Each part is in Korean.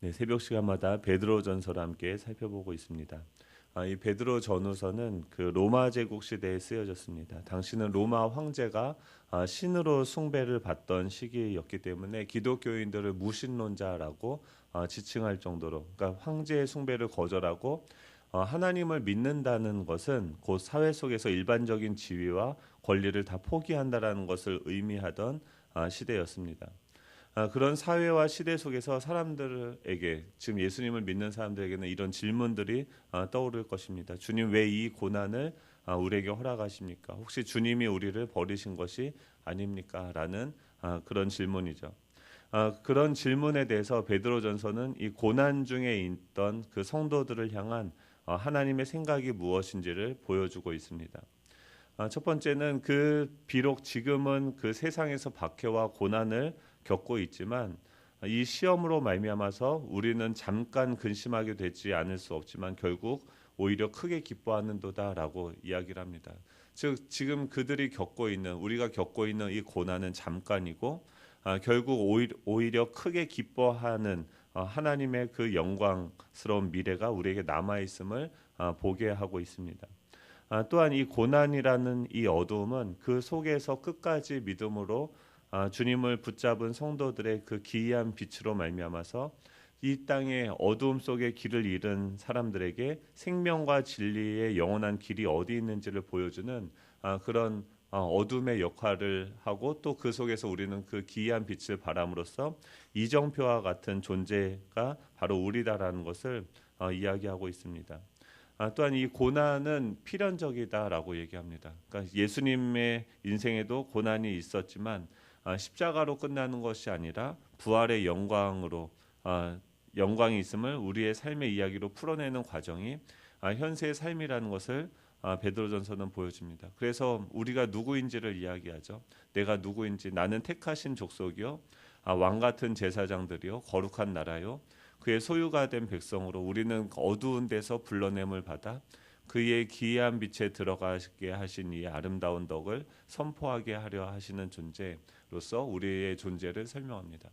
네, 새벽 시간마다 베드로전서를 함께 살펴보고 있습니다. 이 베드로 전후서는 그 로마 제국 시대에 쓰여졌습니다. 당시는 로마 황제가 신으로 숭배를 받던 시기였기 때문에 기독교인들을 무신론자라고 지칭할 정도로, 그러니까 황제의 숭배를 거절하고 하나님을 믿는다는 것은 곧 사회 속에서 일반적인 지위와 권리를 다 포기한다라는 것을 의미하던 시대였습니다. 그런 사회와 시대 속에서 사람들에게, 지금 예수님을 믿는 사람들에게는 이런 질문들이 떠오를 것입니다. 주님, 왜 이 고난을 우리에게 허락하십니까? 혹시 주님이 우리를 버리신 것이 아닙니까? 라는 그런 질문이죠. 그런 질문에 대해서 베드로전서는 이 고난 중에 있던 그 성도들을 향한 하나님의 생각이 무엇인지를 보여주고 있습니다. 첫 번째는 비록 지금은 그 세상에서 박해와 고난을 겪고 있지만 이 시험으로 말미암아서 우리는 잠깐 근심하게 되지 않을 수 없지만 결국 오히려 크게 기뻐하는도다라고 이야기를 합니다. 즉 지금 그들이 겪고 있는, 우리가 겪고 있는 이 고난은 잠깐이고 결국 오히려 크게 기뻐하는 하나님의 그 영광스러운 미래가 우리에게 남아 있음을 보게 하고 있습니다. 또한 이 고난이라는 이 어두움은 그 속에서 끝까지 믿음으로 주님을 붙잡은 성도들의 그 기이한 빛으로 말미암아서 이 땅의 어두움 속에 길을 잃은 사람들에게 생명과 진리의 영원한 길이 어디 있는지를 보여주는 그런 어둠의 역할을 하고, 또 그 속에서 우리는 그 기이한 빛을 바람으로써 이정표와 같은 존재가 바로 우리다라는 것을 이야기하고 있습니다. 또한 이 고난은 필연적이다라고 얘기합니다. 그러니까 예수님의 인생에도 고난이 있었지만 십자가로 끝나는 것이 아니라 부활의 영광으로, 영광이 있음을 우리의 삶의 이야기로 풀어내는 과정이 현세의 삶이라는 것을 베드로전서는 보여줍니다. 그래서 우리가 누구인지를 이야기하죠. 내가 누구인지, 나는 택하신 족속이요, 왕 같은 제사장들이요, 거룩한 나라요, 그의 소유가 된 백성으로 우리는 어두운 데서 불러냄을 받아 그의 기이한 빛에 들어가게 하신 이의 아름다운 덕을 선포하게 하려 하시는 존재로서 우리의 존재를 설명합니다.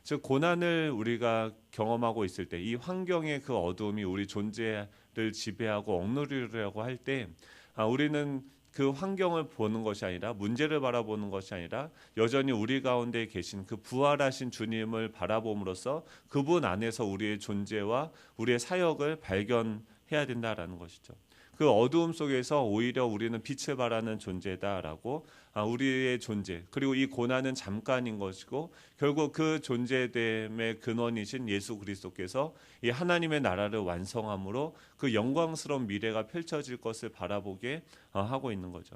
즉 고난을 우리가 경험하고 있을 때, 이 환경의 그 어두움이 우리 존재를 지배하고 억누르려고 할 때 우리는 그 환경을 보는 것이 아니라, 문제를 바라보는 것이 아니라 여전히 우리 가운데 계신 그 부활하신 주님을 바라봄으로써 그분 안에서 우리의 존재와 우리의 사역을 발견해야 된다라는 것이죠. 그 어두움 속에서 오히려 우리는 빛을 발하는 존재다라고, 우리의 존재, 그리고 이 고난은 잠깐인 것이고 결국 그 존재됨의 근원이신 예수 그리스도께서 이 하나님의 나라를 완성함으로 그 영광스러운 미래가 펼쳐질 것을 바라보게 하고 있는 거죠.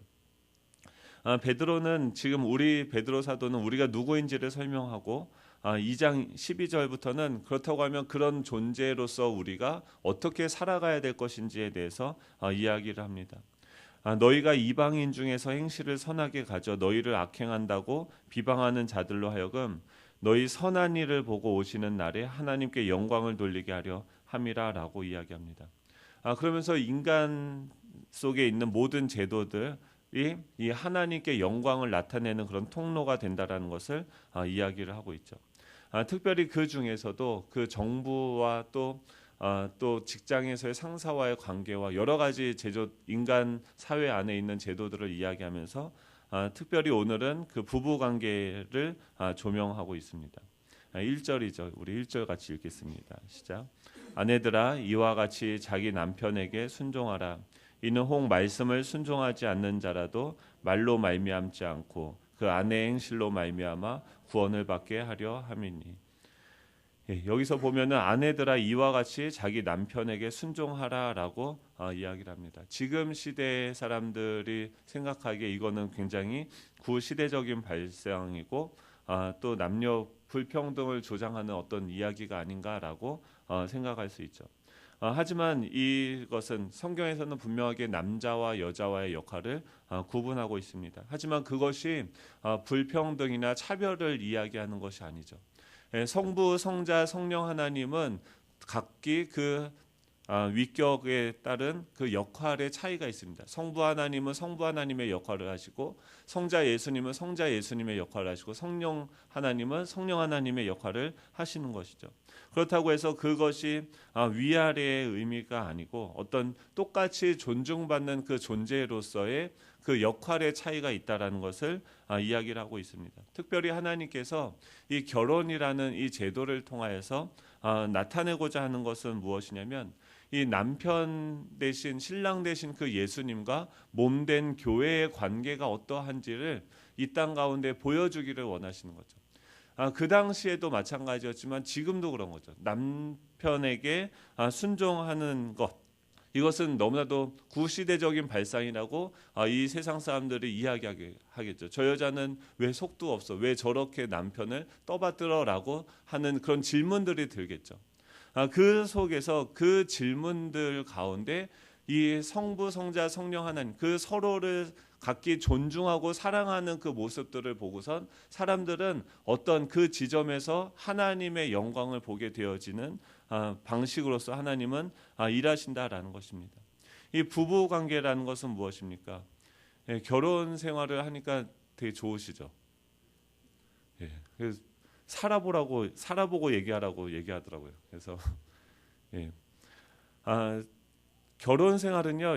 베드로는 지금 베드로 사도는 우리가 누구인지를 설명하고 2장 12절부터는 그렇다고 하면 그런 존재로서 우리가 어떻게 살아가야 될 것인지에 대해서 이야기를 합니다. 너희가 이방인 중에서 행실을 선하게 가져 너희를 악행한다고 비방하는 자들로 하여금 너희 선한 일을 보고 오시는 날에 하나님께 영광을 돌리게 하려 함이라라고 이야기합니다. 그러면서 인간 속에 있는 모든 제도들 이 하나님께 영광을 나타내는 그런 통로가 된다라는 것을 이야기를 하고 있죠. 특별히 그 중에서도 그 정부와 또 직장에서의 상사와의 관계와 여러 가지 인간 사회 안에 있는 제도들을 이야기하면서 특별히 오늘은 그 부부 관계를 조명하고 있습니다. 1절이죠. 우리 1절 같이 읽겠습니다. 시작. 아내들아 이와 같이 자기 남편에게 순종하라. 이는 혹 말씀을 순종하지 않는 자라도 말로 말미암지 않고 그 아내의 행실로 말미암아 구원을 받게 하려 함이니. 여기서 보면은 아내들아 이와 같이 자기 남편에게 순종하라라고 이야기를 합니다. 지금 시대의 사람들이 생각하기에 이거는 굉장히 구시대적인 발상이고 또 남녀 불평등을 조장하는 어떤 이야기가 아닌가라고 생각할 수 있죠. 하지만 이것은 성경에서는 분명하게 남자와 여자와의 역할을 구분하고 있습니다. 하지만 그것이 불평등이나 차별을 이야기하는 것이 아니죠. 성부, 성자, 성령 하나님은 각기 그 위격에 따른 그 역할의 차이가 있습니다. 성부 하나님은 성부 하나님의 역할을 하시고 성자 예수님은 성자 예수님의 역할을 하시고 성령 하나님은 성령 하나님의 역할을 하시는 것이죠. 그렇다고 해서 그것이 위아래의 의미가 아니고 어떤 똑같이 존중받는 그 존재로서의 그 역할의 차이가 있다라는 것을 이야기를 하고 있습니다. 특별히 하나님께서 이 결혼이라는 이 제도를 통하여서 나타내고자 하는 것은 무엇이냐면 이 남편 대신 신랑 대신 그 예수님과 몸된 교회의 관계가 어떠한지를 이 땅 가운데 보여주기를 원하시는 거죠. 그 당시에도 마찬가지였지만 지금도 그런 거죠. 남편에게 순종하는 것, 이것은 너무나도 구시대적인 발상이라고 이 세상 사람들이 이야기하겠죠. 저 여자는 왜 속도 없어? 왜 저렇게 남편을 떠받들어라고 하는 그런 질문들이 들겠죠. 그 속에서 그 질문들 가운데 이 성부, 성자, 성령 하나님 그 서로를 각기 존중하고 사랑하는 그 모습들을 보고선 사람들은 어떤 그 지점에서 하나님의 영광을 보게 되어지는 방식으로서 하나님은 일하신다라는 것입니다. 이 부부 관계라는 것은 무엇입니까? 결혼 생활을 하니까 되게 좋으시죠. 살아보고 얘기하라고 얘기하더라고요. 그래서 결혼 생활은요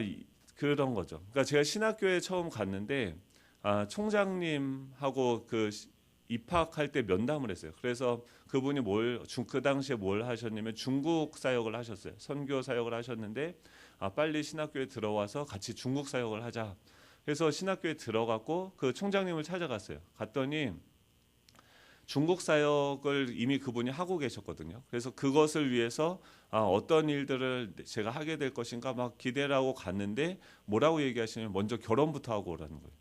그런 거죠. 그러니까 제가 신학교에 처음 갔는데 총장님하고 그 입학할 때 면담을 했어요. 그래서 그분이 그 당시에 뭘 하셨냐면 중국 사역을 하셨어요. 선교 사역을 하셨는데 빨리 신학교에 들어와서 같이 중국 사역을 하자. 그래서 신학교에 들어갔고 그 총장님을 찾아갔어요. 갔더니 중국 사역을 이미 그분이 하고 계셨거든요. 그래서 그것을 위해서 어떤 일들을 제가 하게 될 것인가 막 기대를 하고 갔는데 뭐라고 얘기하시냐면 먼저 결혼부터 하고 오라는 거예요.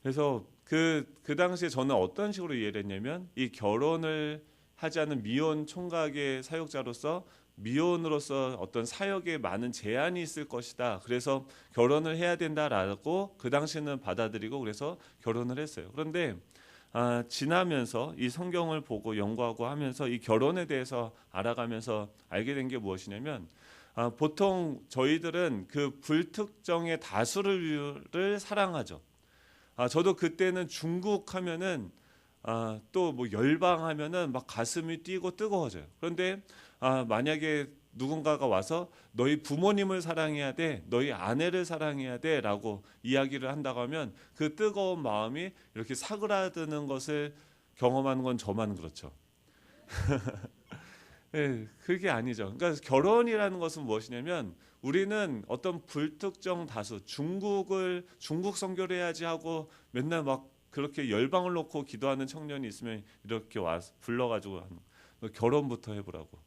그래서 그 당시에 저는 어떤 식으로 이해를 했냐면 이 결혼을 하지 않은 미혼 총각의 사역자로서 미혼으로서 어떤 사역에 많은 제한이 있을 것이다. 그래서 결혼을 해야 된다라고 그 당시에는 받아들이고 그래서 결혼을 했어요. 그런데 지나면서 이 성경을 보고 연구하고 하면서 이 결혼에 대해서 알아가면서 알게 된 게 무엇이냐면 보통 저희들은 그 불특정의 다수를 사랑하죠. 저도 그때는 중국 하면은 또 뭐 열방하면은 막 가슴이 뛰고 뜨거워져요. 그런데 만약에 누군가가 와서 너희 부모님을 사랑해야 돼, 너희 아내를 사랑해야 돼라고 이야기를 한다고 하면 그 뜨거운 마음이 이렇게 사그라드는 것을 경험하는 건 저만 그렇죠. 네, 그게 아니죠. 그러니까 결혼이라는 것은 무엇이냐면 우리는 어떤 불특정 다수 중국 선교를 해야지 하고 맨날 막 그렇게 열방을 놓고 기도하는 청년이 있으면 이렇게 와서 불러가지고 결혼부터 해보라고.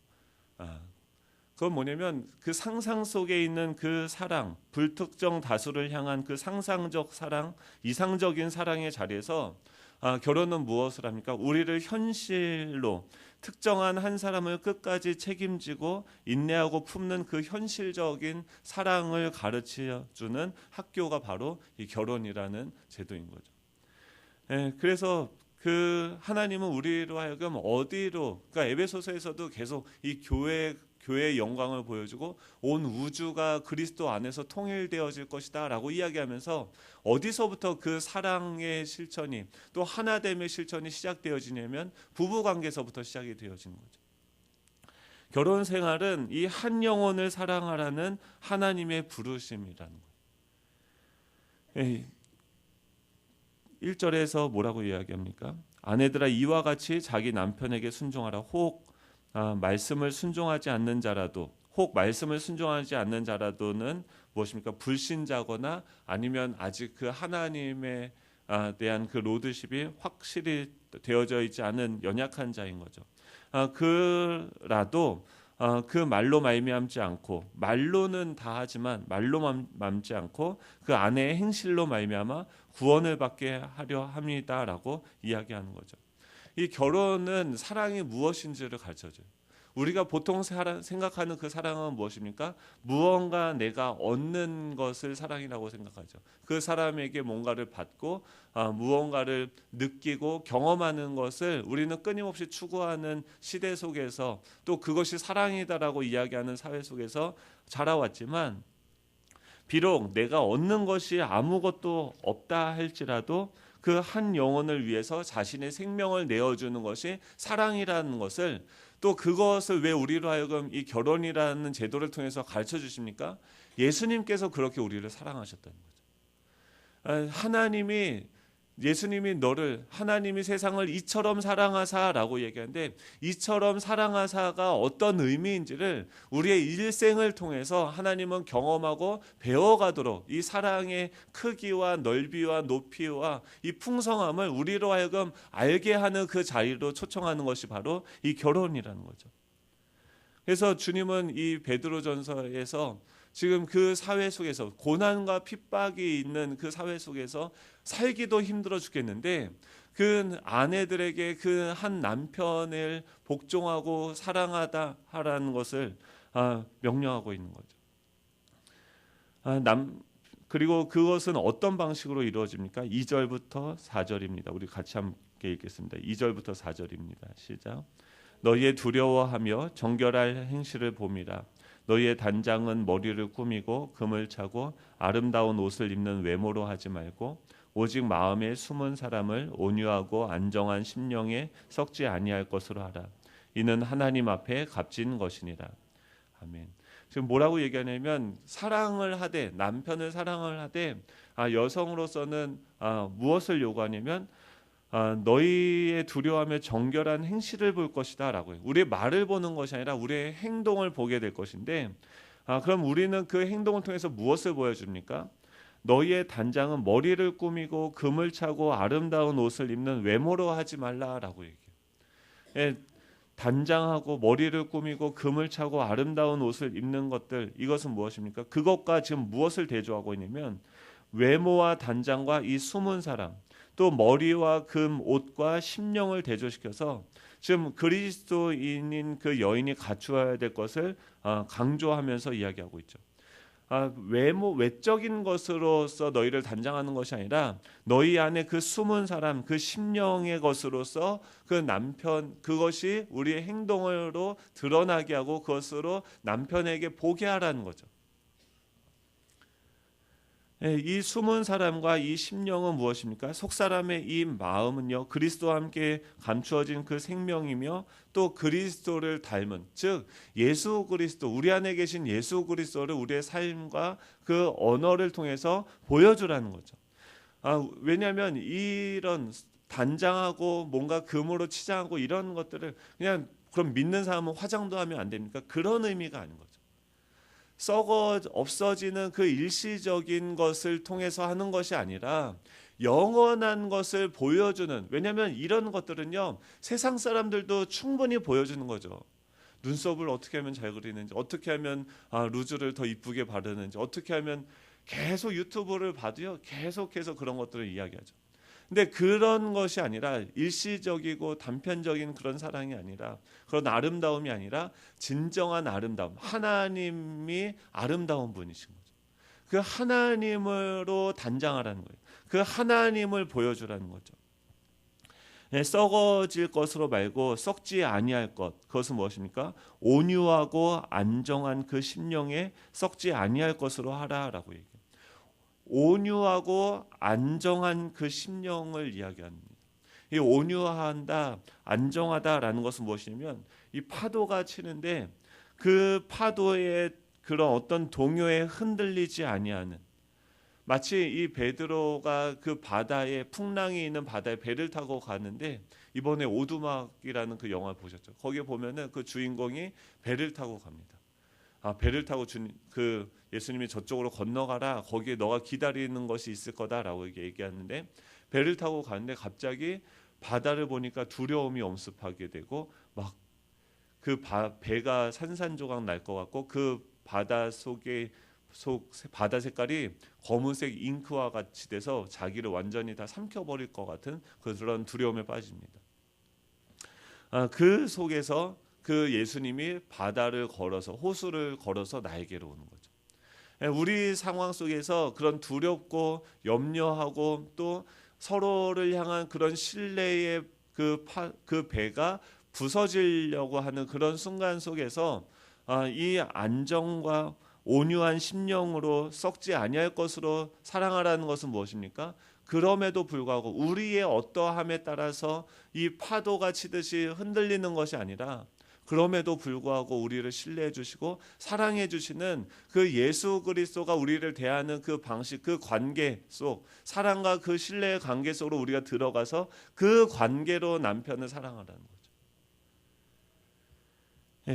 그건 뭐냐면 그 상상 속에 있는 그 사랑, 불특정 다수를 향한 그 상상적 사랑, 이상적인 사랑의 자리에서 결혼은 무엇을 합니까? 우리를 현실로 특정한 한 사람을 끝까지 책임지고 인내하고 품는 그 현실적인 사랑을 가르쳐주는 학교가 바로 이 결혼이라는 제도인 거죠. 그래서 그 하나님은 우리로 하여금 어디로, 그러니까 에베소서에서도 계속 이 교회의 영광을 보여주고 온 우주가 그리스도 안에서 통일되어질 것이다 라고 이야기하면서 어디서부터 그 사랑의 실천이 또 하나됨의 실천이 시작되어지냐면 부부관계에서부터 시작이 되어지는 거죠. 결혼 생활은 이 한 영혼을 사랑하라는 하나님의 부르심이라는 거예요. 1절에서 뭐라고 이야기합니까? 아내들아 이와 같이 자기 남편에게 순종하라. 혹 말씀을 순종하지 않는 자라도는 무엇입니까? 불신자거나 아니면 아직 그 하나님에 대한 그 로드십이 확실히 되어져 있지 않은 연약한 자인 거죠. 그라도 그 말로 말미암지 않고 말로는 다 하지만 말로 맘지 않고 그 아내의 행실로 말미암아 구원을 받게 하려 합니다라고 이야기하는 거죠. 이 결혼은 사랑이 무엇인지를 가르쳐줘요. 우리가 보통 생각하는 그 사랑은 무엇입니까? 무언가 내가 얻는 것을 사랑이라고 생각하죠. 그 사람에게 뭔가를 받고 무언가를 느끼고 경험하는 것을 우리는 끊임없이 추구하는 시대 속에서 또 그것이 사랑이다라고 이야기하는 사회 속에서 자라왔지만 비록 내가 얻는 것이 아무것도 없다 할지라도 그 한 영혼을 위해서 자신의 생명을 내어주는 것이 사랑이라는 것을, 또 그것을 왜 우리로 하여금 이 결혼이라는 제도를 통해서 가르쳐 주십니까? 예수님께서 그렇게 우리를 사랑하셨다는 거죠. 하나님이 세상을 이처럼 사랑하사라고 얘기하는데, 이처럼 사랑하사가 어떤 의미인지를 우리의 일생을 통해서 하나님은 경험하고 배워가도록 이 사랑의 크기와 넓이와 높이와 이 풍성함을 우리로 하여금 알게 하는 그 자리로 초청하는 것이 바로 이 결혼이라는 거죠. 그래서 주님은 이 베드로전서에서 지금 그 사회 속에서 고난과 핍박이 있는 그 사회 속에서 살기도 힘들어 죽겠는데, 그 아내들에게 그 한 남편을 복종하고 사랑하다 하라는 것을 명령하고 있는 거죠. 그리고 그것은 어떤 방식으로 이루어집니까? 2절부터 4절입니다. 우리 같이 함께 읽겠습니다. 2절부터 4절입니다. 시작. 너희의 두려워하며 정결할 행실을 봄이라. 너희의 단장은 머리를 꾸미고 금을 차고 아름다운 옷을 입는 외모로 하지 말고 오직 마음에 숨은 사람을 온유하고 안정한 심령에 썩지 아니할 것으로 하라. 이는 하나님 앞에 값진 것이니라. 아멘. 지금 뭐라고 얘기하냐면, 사랑을 하되, 남편을 사랑을 하되 여성으로서는 무엇을 요구하냐면 너희의 두려워하며 정결한 행실을 볼 것이다 라고요. 우리의 말을 보는 것이 아니라 우리의 행동을 보게 될 것인데, 그럼 우리는 그 행동을 통해서 무엇을 보여줍니까? 너희의 단장은 머리를 꾸미고 금을 차고 아름다운 옷을 입는 외모로 하지 말라라고 얘기해요. 단장하고 머리를 꾸미고 금을 차고 아름다운 옷을 입는 것들, 이것은 무엇입니까? 그것과 지금 무엇을 대조하고 있냐면, 외모와 단장과 이 숨은 사람, 또 머리와 금, 옷과 심령을 대조시켜서 지금 그리스도인인 그 여인이 갖추어야 될 것을 강조하면서 이야기하고 있죠. 외적인 것으로서 너희를 단장하는 것이 아니라 너희 안에 그 숨은 사람, 그 심령의 것으로서 그 남편, 그것이 우리의 행동으로 드러나게 하고 그것으로 남편에게 보게 하라는 거죠. 이 숨은 사람과 이 심령은 무엇입니까? 속사람의 이 마음은요, 그리스도와 함께 감추어진 그 생명이며 또 그리스도를 닮은, 즉 예수 그리스도, 우리 안에 계신 예수 그리스도를 우리의 삶과 그 언어를 통해서 보여주라는 거죠. 왜냐하면 이런 단장하고 뭔가 금으로 치장하고 이런 것들을 그냥, 그럼 믿는 사람은 화장도 하면 안 됩니까? 그런 의미가 아닌 거죠. 썩어 없어지는 그 일시적인 것을 통해서 하는 것이 아니라 영원한 것을 보여주는, 왜냐하면 이런 것들은요 세상 사람들도 충분히 보여주는 거죠. 눈썹을 어떻게 하면 잘 그리는지, 어떻게 하면 루즈를 더 이쁘게 바르는지, 어떻게 하면, 계속 유튜브를 봐도요 계속해서 그런 것들을 이야기하죠. 근데 그런 것이 아니라, 일시적이고 단편적인 그런 사랑이 아니라, 그런 아름다움이 아니라 진정한 아름다움, 하나님이 아름다운 분이신 거죠. 그 하나님으로 단장하라는 거예요. 그 하나님을 보여주라는 거죠. 썩어질 것으로 말고 썩지 아니할 것, 그것은 무엇입니까? 온유하고 안정한 그 심령에 썩지 아니할 것으로 하라라고 얘기해요. 온유하고 안정한 그 심령을 이야기합니다. 이 온유하다, 안정하다라는 것은 무엇이냐면, 이 파도가 치는데 그 파도의 그런 어떤 동요에 흔들리지 아니하는, 마치 이 베드로가 그 바다에, 풍랑이 있는 바다에 배를 타고 가는데, 이번에 오두막이라는 그 영화 보셨죠? 거기에 보면은 그 주인공이 배를 타고 갑니다. 배를 타고 그 예수님이 저쪽으로 건너가라, 거기에 너가 기다리는 것이 있을 거다라고 얘기하는데, 배를 타고 가는데 갑자기 바다를 보니까 두려움이 엄습하게 되고, 막 그 배가 산산조각 날 것 같고, 그 바다 속에 바다 색깔이 검은색 잉크와 같이 돼서 자기를 완전히 다 삼켜버릴 것 같은 그런 두려움에 빠집니다. 그 속에서 그 예수님이 바다를 걸어서, 호수를 걸어서 나에게로 오는 거죠. 우리 상황 속에서 그런 두렵고 염려하고 또 서로를 향한 그런 신뢰의 그 배가 부서지려고 하는 그런 순간 속에서 이 안정과 온유한 심령으로 썩지 아니할 것으로 사랑하라는 것은 무엇입니까? 그럼에도 불구하고 우리의 어떠함에 따라서 이 파도가 치듯이 흔들리는 것이 아니라 그럼에도 불구하고 우리를 신뢰해 주시고 사랑해 주시는 그 예수 그리스도가 우리를 대하는 그 방식, 그 관계 속, 사랑과 그 신뢰의 관계 속으로 우리가 들어가서 그 관계로 남편을 사랑하라는 거죠.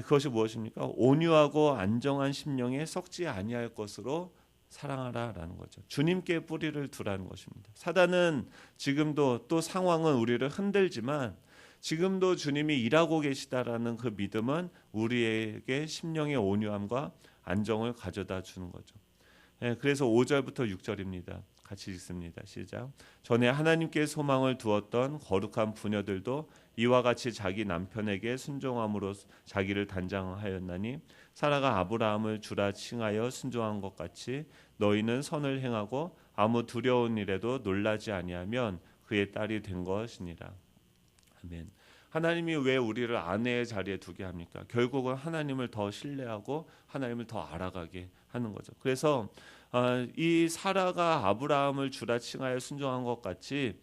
그것이 무엇입니까? 온유하고 안정한 심령에 썩지 아니할 것으로 사랑하라라는 거죠. 주님께 뿌리를 두라는 것입니다. 사단은 지금도 또 상황은 우리를 흔들지만 지금도 주님이 일하고 계시다라는 그 믿음은 우리에게 심령의 온유함과 안정을 가져다 주는 거죠. 그래서 5절부터 6절입니다. 같이 읽습니다. 시작. 전에 하나님께 소망을 두었던 거룩한 부녀들도 이와 같이 자기 남편에게 순종함으로 자기를 단장하였나니 사라가 아브라함을 주라 칭하여 순종한 것 같이 너희는 선을 행하고 아무 두려운 일에도 놀라지 아니하면 그의 딸이 된 것이니라. 아멘. 하나님이 왜 우리를 아내의 자리에 두게 합니까? 결국은 하나님을 더 신뢰하고 하나님을 더 알아가게 하는 거죠. 그래서 이 사라가 아브라함을 주라 칭하여 순종한 것 같이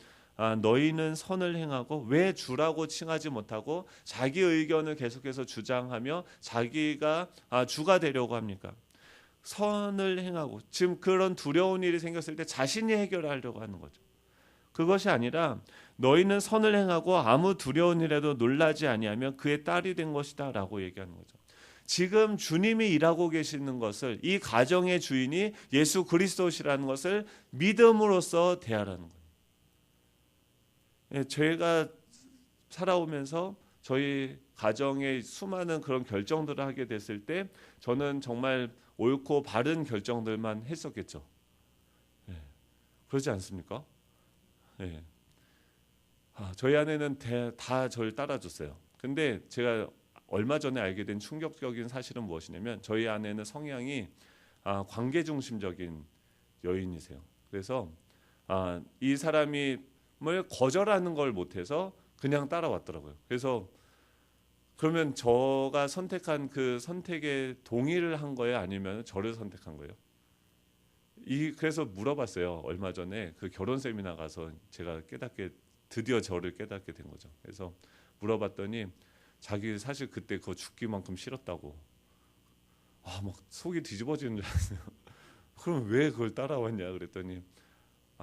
너희는 선을 행하고 왜 주라고 칭하지 못하고 자기 의견을 계속해서 주장하며 자기가 주가 되려고 합니까? 선을 행하고 지금 그런 두려운 일이 생겼을 때 자신이 해결하려고 하는 거죠. 그것이 아니라 너희는 선을 행하고 아무 두려운 일에도 놀라지 아니하면 그의 딸이 된 것이다 라고 얘기하는 거죠. 지금 주님이 일하고 계시는 것을 이 가정의 주인이 예수 그리스도시라는 것을 믿음으로써 대하라는 거예요. 제가 살아오면서 저희 가정의 수많은 그런 결정들을 하게 됐을 때 저는 정말 옳고 바른 결정들만 했었겠죠. 그렇지 않습니까? 저희 아내는 다 저를 따라줬어요. 근데 제가 얼마 전에 알게 된 충격적인 사실은 무엇이냐면 저희 아내는 성향이 관계 중심적인 여인이세요. 그래서 이 사람을 거절하는 걸 못해서 그냥 따라왔더라고요. 그래서 그러면 저가 선택한 그 선택에 동의를 한 거예요? 아니면 저를 선택한 거예요? 그래서 물어봤어요. 얼마 전에 그 결혼 세미나 가서 제가 드디어 저를 깨닫게 된 거죠. 그래서 물어봤더니 자기 사실 그때 그거 죽기만큼 싫었다고. 막 속이 뒤집어지는 줄 알았어요. 그럼 왜 그걸 따라왔냐 그랬더니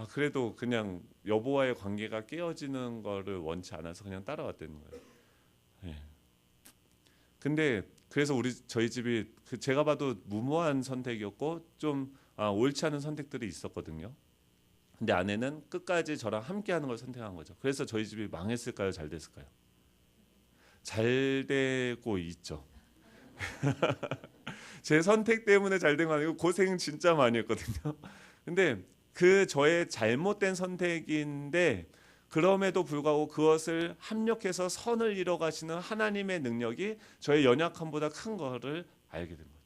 그래도 그냥 여보와의 관계가 깨어지는 거를 원치 않아서 그냥 따라왔다는 거예요. 근데 그래서 저희 집이 제가 봐도 무모한 선택이었고 좀 옳지 않은 선택들이 있었거든요. 근데 아내는 끝까지 저랑 함께하는 걸 선택한 거죠. 그래서 저희 집이 망했을까요? 잘 됐을까요? 잘 되고 있죠. 제 선택 때문에 잘 된 거 아니고 고생 진짜 많이 했거든요. 근데 그 저의 잘못된 선택인데 그럼에도 불구하고 그것을 합력해서 선을 이뤄가시는 하나님의 능력이 저의 연약함보다 큰 거를 알게 된 거죠.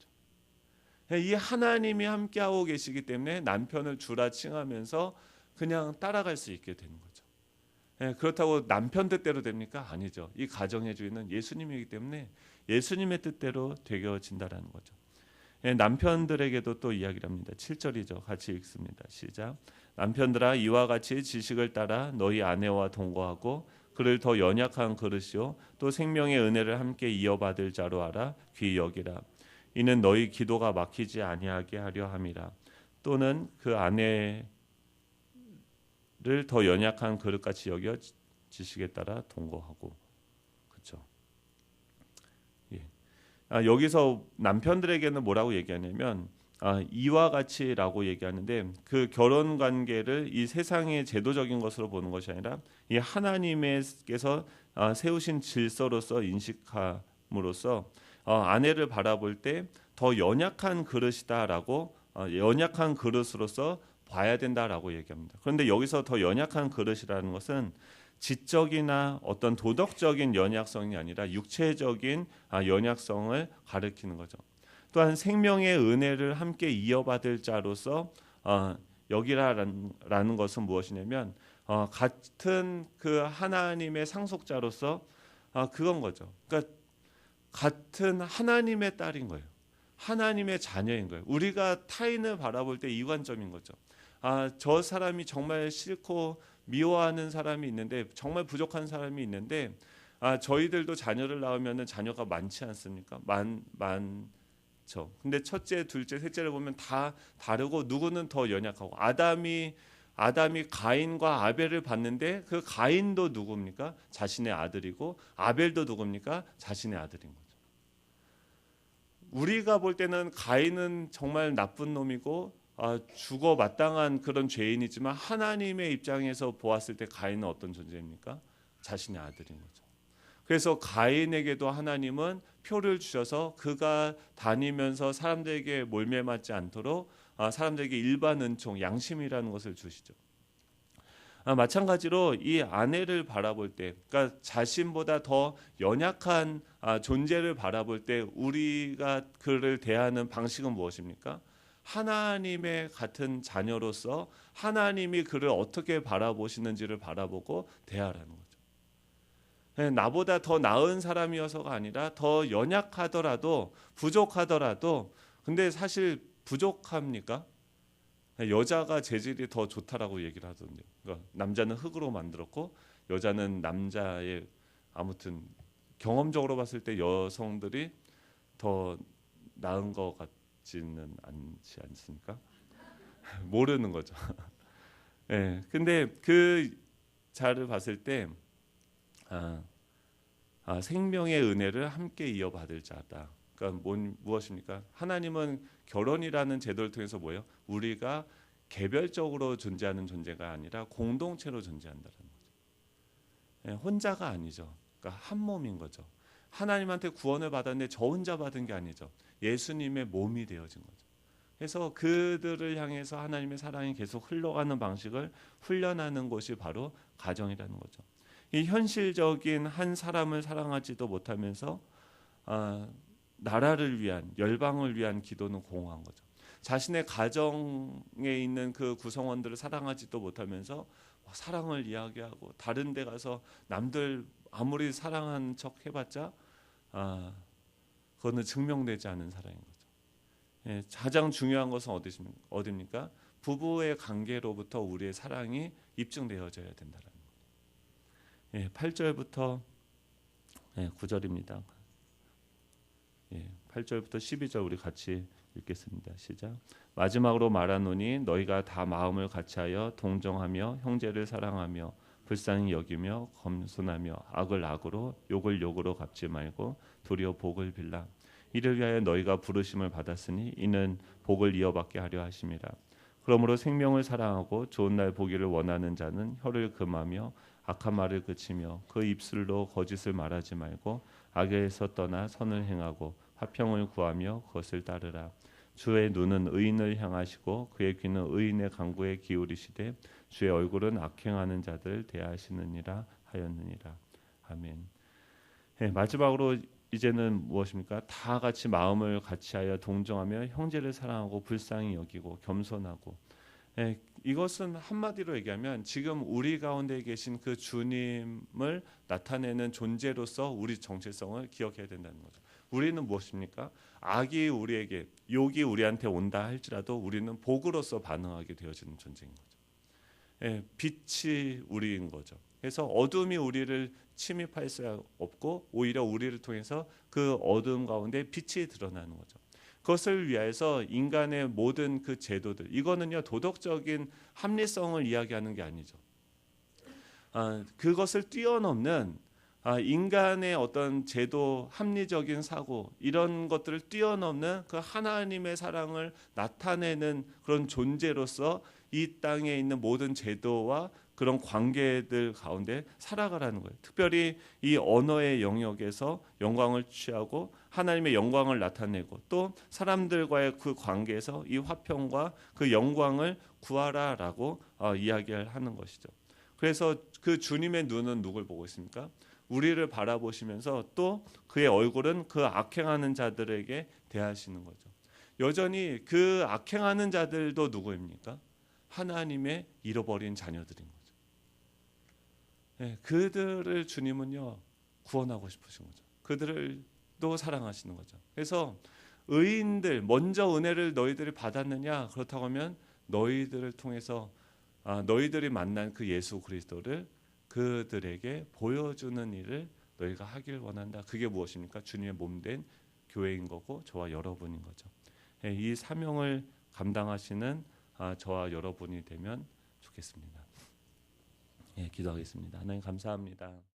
이 하나님이 함께하고 계시기 때문에 남편을 주라 칭하면서 그냥 따라갈 수 있게 되는 거죠. 그렇다고 남편 뜻대로 됩니까? 아니죠. 이 가정의 주인은 예수님이기 때문에 예수님의 뜻대로 되어진다라는 거죠. 남편들에게도 또 이야기를 합니다. 7절이죠. 같이 읽습니다. 시작. 남편들아 이와 같이 지식을 따라 너희 아내와 동거하고 그를 더 연약한 그릇이요 또 생명의 은혜를 함께 이어받을 자로 알아 귀히 여기라. 이는 너희 기도가 막히지 아니하게 하려 함이라. 또는 그 아내를 더 연약한 그릇같이 여겨 지식에 따라 동거하고. 그렇죠. 여기서 남편들에게는 뭐라고 얘기하냐면 이와 같이라고 얘기하는데 그 결혼 관계를 이 세상의 제도적인 것으로 보는 것이 아니라 이 하나님께서 세우신 질서로서 인식함으로써 아내를 바라볼 때 더 연약한 그릇이다라고 연약한 그릇으로서 봐야 된다라고 얘기합니다. 그런데 여기서 더 연약한 그릇이라는 것은 지적이나 어떤 도덕적인 연약성이 아니라 육체적인 연약성을 가리키는 거죠. 또한 생명의 은혜를 함께 이어받을 자로서 여기라는 것은 무엇이냐면 같은 그 하나님의 상속자로서 그건 거죠. 그러니까 같은 하나님의 딸인 거예요. 하나님의 자녀인 거예요. 우리가 타인을 바라볼 때 이 관점인 거죠. 저 사람이 정말 싫고 미워하는 사람이 있는데, 정말 부족한 사람이 있는데, 저희들도 자녀를 낳으면 자녀가 많지 않습니까? 많죠. 근데 첫째, 둘째, 셋째를 보면 다 다르고 누구는 더 연약하고, 아담이 가인과 아벨을 봤는데 그 가인도 누굽니까? 자신의 아들이고, 아벨도 누굽니까? 자신의 아들인 거죠. 우리가 볼 때는 가인은 정말 나쁜 놈이고 죽어 마땅한 그런 죄인이지만, 하나님의 입장에서 보았을 때 가인은 어떤 존재입니까? 자신의 아들인 거죠. 그래서 가인에게도 하나님은 표를 주셔서 그가 다니면서 사람들에게 몰매맞지 않도록 사람들에게 일반 은총, 양심이라는 것을 주시죠. 마찬가지로 이 아내를 바라볼 때, 그러니까 자신보다 더 연약한 존재를 바라볼 때 우리가 그를 대하는 방식은 무엇입니까? 하나님의 같은 자녀로서 하나님이 그를 어떻게 바라보시는지를 바라보고 대하라는 거죠. 나보다 더 나은 사람이어서가 아니라, 더 연약하더라도, 부족하더라도, 근데 사실 부족합니까? 여자가 재질이 더 좋다라고 얘기를 하던데, 그러니까 남자는 흙으로 만들었고 여자는 남자의, 아무튼 경험적으로 봤을 때 여성들이 더 나은 것 같지는 않지 않습니까? 모르는 거죠. 예, 근데 그 자를 봤을 때 생명의 은혜를 함께 이어받을 자다. 그러니까 무엇입니까? 하나님은 결혼이라는 제도를 통해서 뭐예요? 우리가 개별적으로 존재하는 존재가 아니라 공동체로 존재한다는 거죠. 혼자가 아니죠. 그러니까 한 몸인 거죠. 하나님한테 구원을 받았는데 저 혼자 받은 게 아니죠. 예수님의 몸이 되어진 거죠. 그래서 그들을 향해서 하나님의 사랑이 계속 흘러가는 방식을 훈련하는 것이 바로 가정이라는 거죠. 이 현실적인 한 사람을 사랑하지도 못하면서 나라를 위한, 열방을 위한 기도는 공허한 거죠. 자신의 가정에 있는 그 구성원들을 사랑하지도 못하면서 사랑을 이야기하고, 다른 데 가서 남들 아무리 사랑한 척 해봤자 그거는 증명되지 않은 사랑인 거죠. 예, 가장 중요한 것은 어디입니까? 부부의 관계로부터 우리의 사랑이 입증되어져야 된다는 거예요. 8절부터 9절입니다. 8절부터 12절 우리 같이 읽겠습니다. 시작. 마지막으로 말하노니 너희가 다 마음을 같이하여 동정하며 형제를 사랑하며 불쌍히 여기며 겸손하며 악을 악으로 욕을 욕으로 갚지 말고 도리어 복을 빌라. 이를 위하여 너희가 부르심을 받았으니 이는 복을 이어받게 하려 하심이라. 그러므로 생명을 사랑하고 좋은 날 보기를 원하는 자는 혀를 금하며 악한 말을 그치며 그 입술로 거짓을 말하지 말고 악에서 떠나 선을 행하고 화평을 구하며 그것을 따르라. 주의 눈은 의인을 향하시고 그의 귀는 의인의 간구에 기울이시되 주의 얼굴은 악행하는 자들 대하시느니라 하였느니라. 아멘. 마지막으로 이제는 무엇입니까? 다 같이 마음을 같이하여 동정하며 형제를 사랑하고 불쌍히 여기고 겸손하고. 이것은 한마디로 얘기하면 지금 우리 가운데 계신 그 주님을 나타내는 존재로서 우리 정체성을 기억해야 된다는 거죠. 우리는 무엇입니까? 악이 우리에게, 욕이 우리한테 온다 할지라도 우리는 복으로서 반응하게 되어지는 존재인 거죠. 빛이 우리인 거죠. 그래서 어둠이 우리를 침입할 수 없고 오히려 우리를 통해서 그 어둠 가운데 빛이 드러나는 거죠. 그것을 위해서 인간의 모든 그 제도들, 이거는요 도덕적인 합리성을 이야기하는 게 아니죠. 그것을 뛰어넘는 인간의 어떤 제도, 합리적인 사고, 이런 것들을 뛰어넘는 그 하나님의 사랑을 나타내는 그런 존재로서 이 땅에 있는 모든 제도와 그런 관계들 가운데 살아가라는 거예요. 특별히 이 언어의 영역에서 영광을 취하고 하나님의 영광을 나타내고, 또 사람들과의 그 관계에서 이 화평과 그 영광을 구하라라고 이야기를 하는 것이죠. 그래서 그 주님의 눈은 누굴 보고 있습니까? 우리를 바라보시면서 또 그의 얼굴은 그 악행하는 자들에게 대하시는 거죠. 여전히 그 악행하는 자들도 누구입니까? 하나님의 잃어버린 자녀들인 거죠. 그들을 주님은요 구원하고 싶으신 거죠. 그들을 또 사랑하시는 거죠. 그래서 의인들 먼저 은혜를 너희들이 받았느냐? 그렇다고 하면 너희들을 통해서 너희들이 만난 그 예수 그리스도를 그들에게 보여주는 일을 너희가 하길 원한다. 그게 무엇입니까? 주님의 몸된 교회인 거고 저와 여러분인 거죠. 이 사명을 감당하시는 저와 여러분이 되면 좋겠습니다. 기도하겠습니다. 하나님 감사합니다.